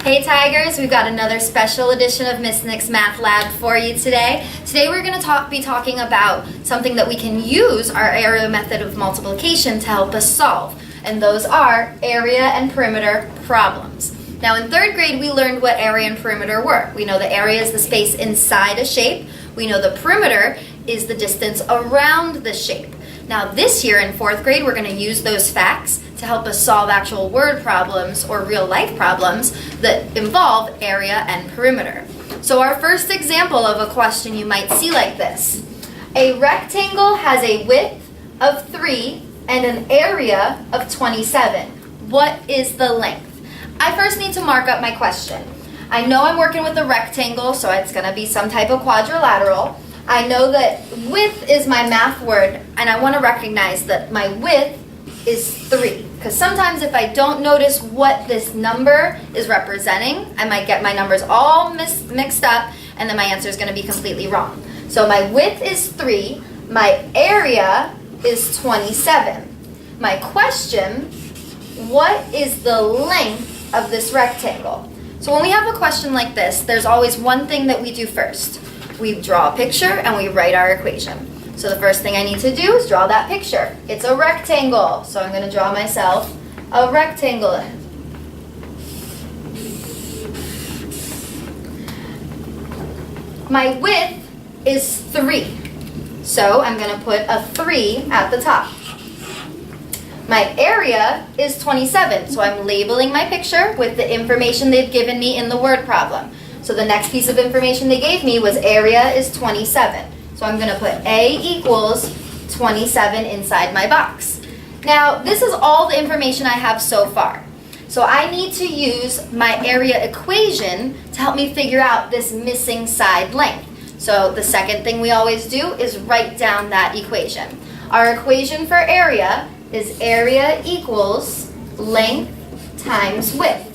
Hey Tigers, we've got another special edition of Miss Nick's Math Lab for you today. Today we're going to be talking about something that we can use our area method of multiplication to help us solve, and those are area and perimeter problems. Now in third grade we learned what area and perimeter were. We know the area is the space inside a shape. We know the perimeter is the distance around the shape. Now this year in fourth grade we're going to use those facts to help us solve actual word problems or real life problems that involve area and perimeter. So our first example of a question you might see like this. A rectangle has a width of 3 and an area of 27. What is the length? I first need to mark up my question. I know I'm working with a rectangle, so it's going to be some type of quadrilateral. I know that width is my math word, and I want to recognize that my width is 3. Because sometimes if I don't notice what this number is representing, I might get my numbers all mixed up, and then my answer is going to be completely wrong. So my width is 3, my area is 27. My question, what is the length of this rectangle? So when we have a question like this, there's always one thing that we do first. We draw a picture and we write our equation. So the first thing I need to do is draw that picture. It's a rectangle, so I'm going to draw myself a rectangle. My width is 3, so I'm going to put a 3 at the top. My area is 27, so I'm labeling my picture with the information they've given me in the word problem. So the next piece of information they gave me was area is 27. So I'm going to put A equals 27 inside my box. Now, this is all the information I have so far. So I need to use my area equation to help me figure out this missing side length. So the second thing we always do is write down that equation. Our equation for area is area equals length times width.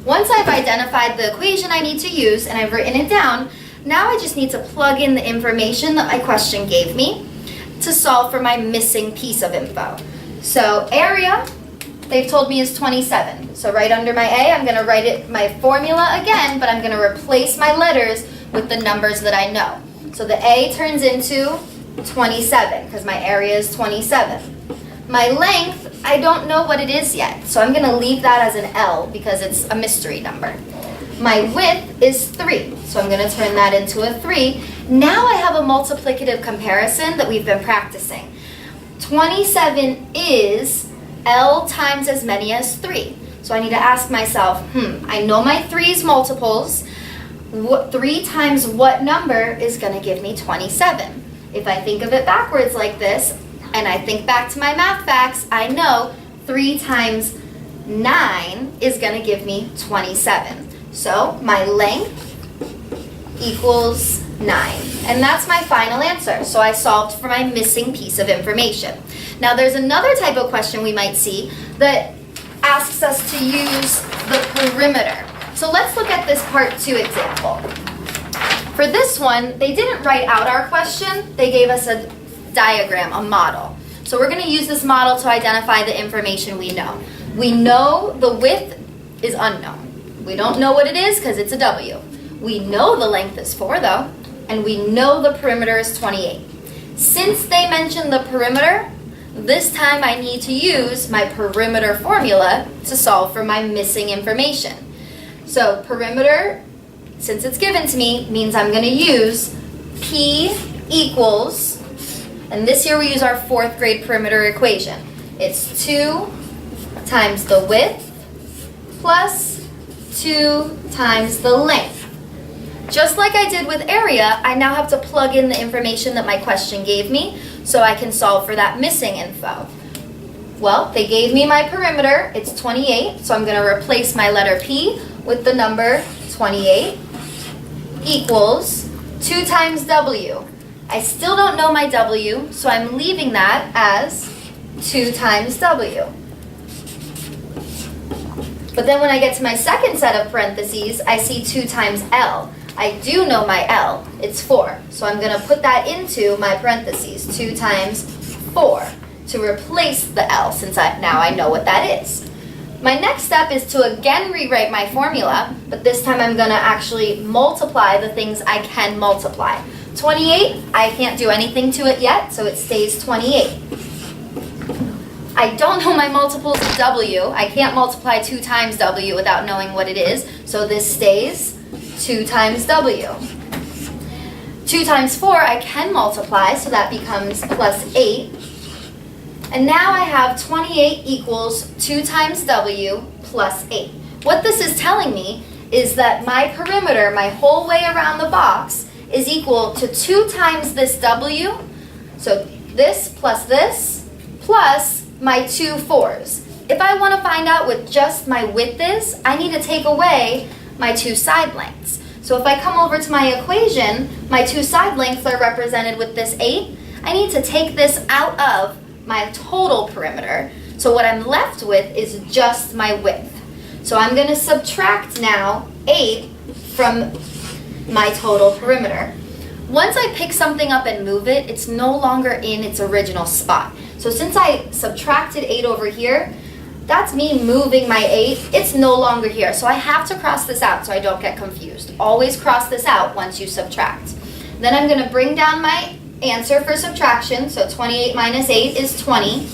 Once I've identified the equation I need to use and I've written it down, now I just need to plug in the information that my question gave me to solve for my missing piece of info. So area, they've told me is 27. So right under my A, I'm going to write my formula again, but I'm going to replace my letters with the numbers that I know. So the A turns into 27 because my area is 27. My length, I don't know what it is yet, so I'm going to leave that as an L because it's a mystery number. My width is 3, so I'm going to turn that into a 3. Now I have a multiplicative comparison that we've been practicing. 27 is L times as many as 3. So I need to ask myself, I know my 3's multiples. 3 times what number is going to give me 27? If I think of it backwards like this, and I think back to my math facts, I know 3 times 9 is going to give me 27. So my length equals 9. And that's my final answer. So I solved for my missing piece of information. Now there's another type of question we might see that asks us to use the perimeter. So let's look at this part 2 example. For this one, they didn't write out our question. They gave us a diagram, a model. So we're going to use this model to identify the information we know. We know the width is unknown. We don't know what it is because it's a W. We know the length is 4 though, and we know the perimeter is 28. Since they mentioned the perimeter, this time I need to use my perimeter formula to solve for my missing information. So perimeter, since it's given to me, means I'm going to use P equals, and this year we use our 4th grade perimeter equation. It's 2 times the width plus 2 times the length. Just like I did with area, I now have to plug in the information that my question gave me so I can solve for that missing info. Well, they gave me my perimeter, it's 28, so I'm going to replace my letter P with the number 28 equals 2 times W. I still don't know my W, so I'm leaving that as 2 times W. But then when I get to my second set of parentheses, I see 2 times L. I do know my L, it's 4. So I'm going to put that into my parentheses, 2 times 4, to replace the L since now I know what that is. My next step is to again rewrite my formula, but this time I'm gonna actually multiply the things I can multiply. 28, I can't do anything to it yet, so it stays 28. I don't know my multiples of W. I can't multiply 2 times W without knowing what it is, so this stays 2 times W. 2 times 4 I can multiply, so that becomes plus 8. And now I have 28 equals 2 times W plus 8. What this is telling me is that my perimeter, my whole way around the box, is equal to 2 times this W, so this plus my 2 4s. If I want to find out what just my width is, I need to take away my 2 side lengths. So if I come over to my equation, my 2 side lengths are represented with this 8. I need to take this out of my total perimeter. So what I'm left with is just my width. So I'm going to subtract now 8 from my total perimeter. Once I pick something up and move it, it's no longer in its original spot. So since I subtracted 8 over here, that's me moving my 8. It's no longer here. So I have to cross this out so I don't get confused. Always cross this out once you subtract. Then I'm going to bring down my answer for subtraction. So 28 minus 8 is 20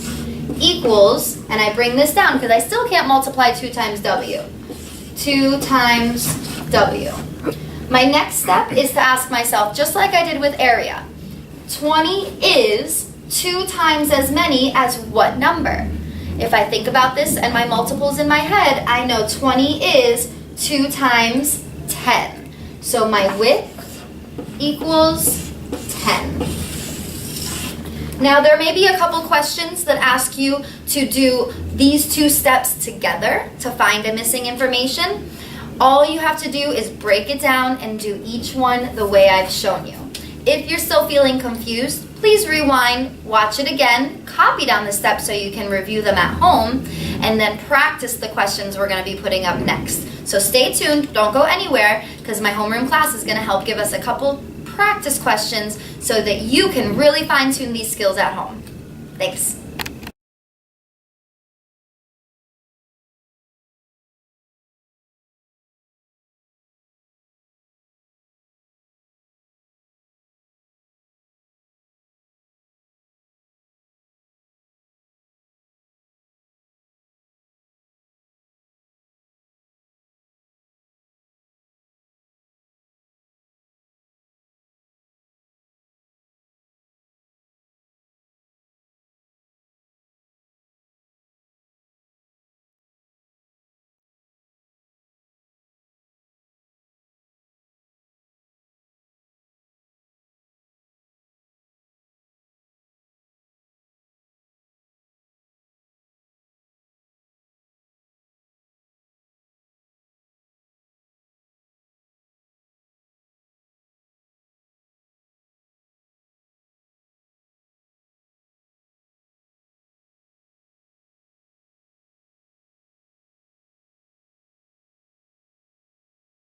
equals, and I bring this down because I still can't multiply 2 times W. 2 times W. My next step is to ask myself, just like I did with area, 20 is 2 times as many as what number? If I think about this and my multiples in my head, I know 20 is 2 times 10. So my width equals 10. Now there may be a couple questions that ask you to do these 2 steps together to find a missing information. All you have to do is break it down and do each one the way I've shown you. If you're still feeling confused, please rewind, watch it again, copy down the steps so you can review them at home, and then practice the questions we're going to be putting up next. So stay tuned, don't go anywhere, because my homeroom class is going to help give us a couple practice questions so that you can really fine-tune these skills at home. Thanks.